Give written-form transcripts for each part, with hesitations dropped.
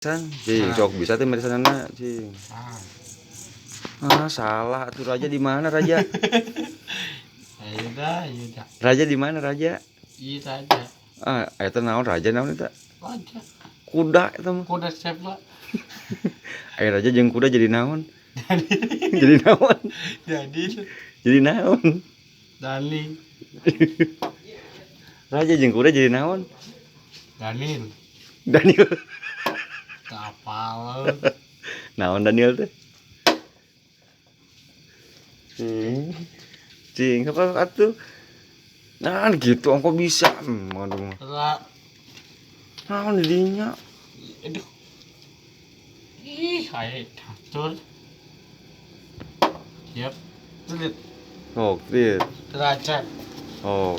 San, cing, sok bisa teh dari sana, cing. Salah tuh Raja di mana Raja? Ayo dah. Raja di mana Raja? Iya aja. Eta naon Raja naon eta? Aja. Kuda eta mah. Kuda siapa? Raja jeung kuda jadi naon? Jadi naon? Jadi naon? Dani. Raja jeung kuda jadi naon? Daniel. Daniel. Kapal. Naon Daniel teh? Cing, apa atuh? Nah, gitu engko bisa. Aduh. Naon didinya? Aduh. Ih, ayo catur. Siap. Tulit. Oh, lihat. Derajat. Oh.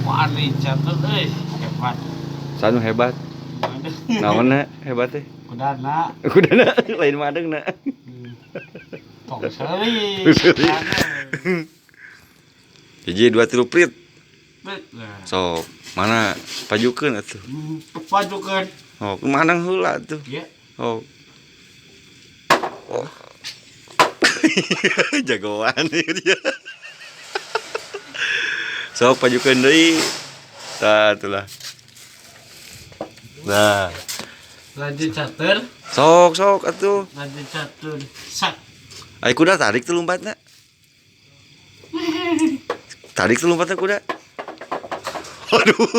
Wah, ini catur hebat. Sanu hebat. Naonna hebat teh? Kudana. Kudana lain madengna. Tong seri. Hiji 2 3 prit. Nah. So, mana pajukeun atuh? Pajukeun. Oh, kumanang heula tuh. Iya. Oh. Oh. Jagoan dia. So, pajukeun deui. Tah, atulah. Nah. Lanjut catur. Sok atuh. Lanjut catur. Sak. Ai kuda tarik tuh lompatna. Tarik tuh lompatna kuda. Aduh.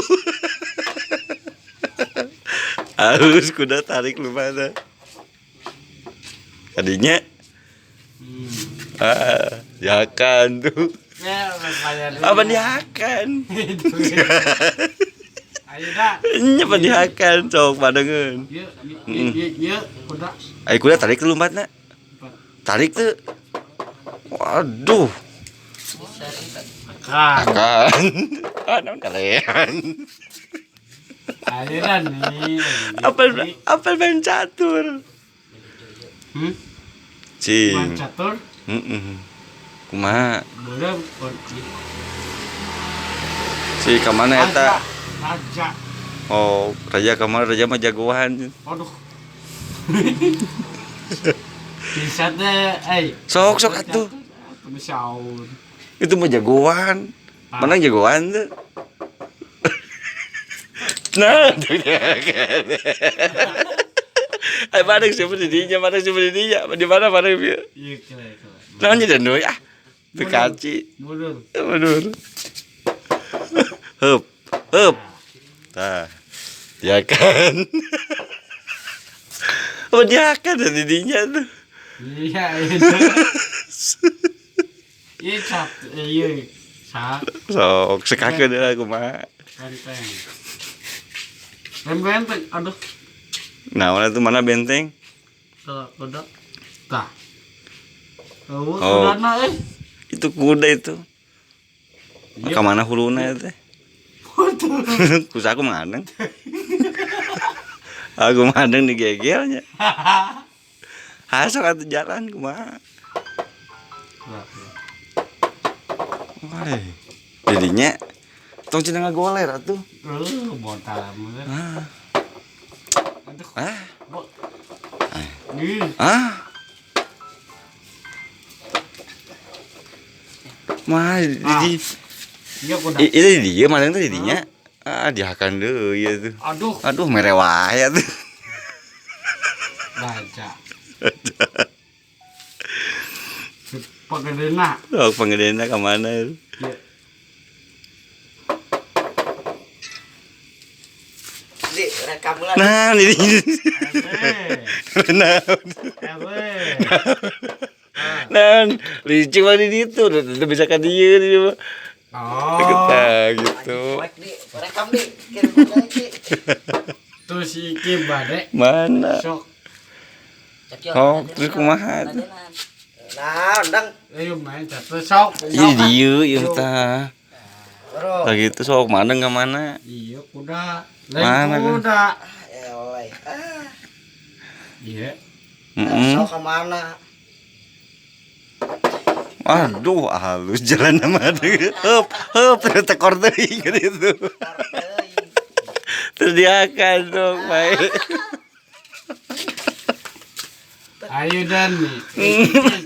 Harus kuda tarik lompatna. Tadinya dihakan tuh. Apa dihakan? Ayo dah. Nyapa dihakan sok padengeun. Iya, kuda. Ai kuda tarik tuh lompatna. Tarik tuh. Waduh. Akan. Naon kalean. Ayo dah nih. Apel main catur. Cing. Main catur. Kumaha? Boleh pergi. Si kamana eta? Raja. Oh, Raja kamana? Raja mah jagoan. Aduh. Bisa deh, Sok atuh. Pensaun. Itu mah jagoan. Mana jagoan tuh? Nah, ay padang seperti dinya, di mana padang dia? Iya, kira. Nanya dan doi Bekaci. Mundur. Hup. Tah. Ya kan. Oh, dia kan ada dinya tuh. Iya, iya cap, iya sak. Sok sekakeun deui kumaha. Benteng, aduh. Nah, mana benteng? Kuda. Tah. Oh. Kudana Itu kuda itu. Iya. Kamana huluna teh? Kusaku maneng. Aku maneng digegelnya. Hasok atuh jalan kumaha. Wah. Jadinya tong cenah ngagoler atuh. Botal bener. Aduh. Mah di Iya kuda. itu dia maneng teh didinya. Dihakan deui ieu tuh. Aduh merewah ya tuh. Baca. Pagedena. Oh, pangedena ka mana? Iya. Di rekam lah. Nah, ini. Nah, licik mah di ditu, udah bisa ka dieu di mah. Oh. Kita gitu. Rekam di, kirim lagi. Tuh si Kim bade. Mana? Sok. Oh, terus kumaha? Nah, ndang. Ayo main catur sok. Ih, dieu ieu tah. Lagi itu sok maneng ka mana? Iya kuda. Mana, Kuda. Eleh. Iya. Sok ke mana? Aduh, halus jalan nama deui. Heup tekor teuing gitu. Terdiakan dong, baik. Ayo dan nih.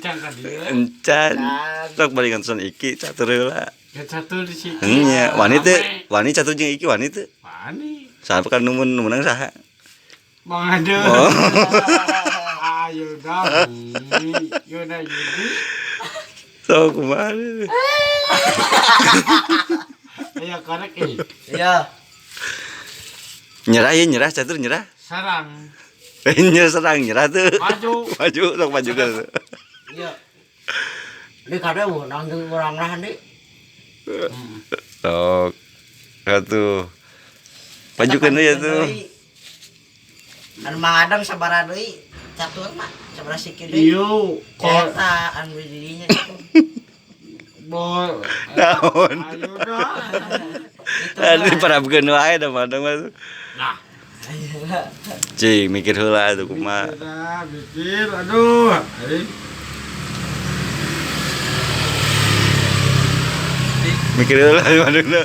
Cangkat dia. Encan. Sok balikan son iki catur heula. Ke satu di situ. Nya, wani teh, wani catur jeung iki wani teh. Wani. Saha kan nu menang saha? Bang ada. Oh. Ayo dah. Yo dah jadi. Sok kumaha? Ayo korek eh. Iya. Nyerah ya, nyerah catur nyerah. Sarang. Nyerah serang nyerah tuh. Maju. Maju, sok maju kan. Iya. Di kada mau nanggung orang lah nih. Sok. Atuh. Majukeun deui atuh. Anu mangadang sabaraha deui catur mah sabaraha sikit deui. Iyo. Eta anu di didinya itu. Boy. Naon? Ayo dah. Aduh, parabkeun wae da madang mah. Nah. Cing, mikir heula atuh kumaha. Dah pikir aduh. Mikir heula madangna.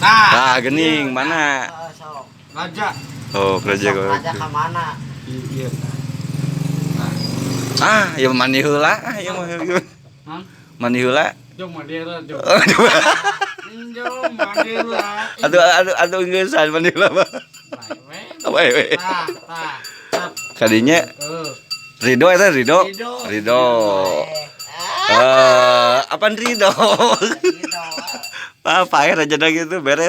Nah. Ah, gening mana? Sok. Raja. Oh, kerja Sok kok. aja ka mana? Iya. Ah, ya mani heula, ya mah. Hah? Mani heula. Jom Madura, jom. Aduh, Jom Madura. aduh geunsan mani heula mah. Baik, We. Tah, tah. Tap. Kadinya Ridho eta Ridho. Ridho. Apaan Ridho? Gitu. Apa ya raja gitu beres.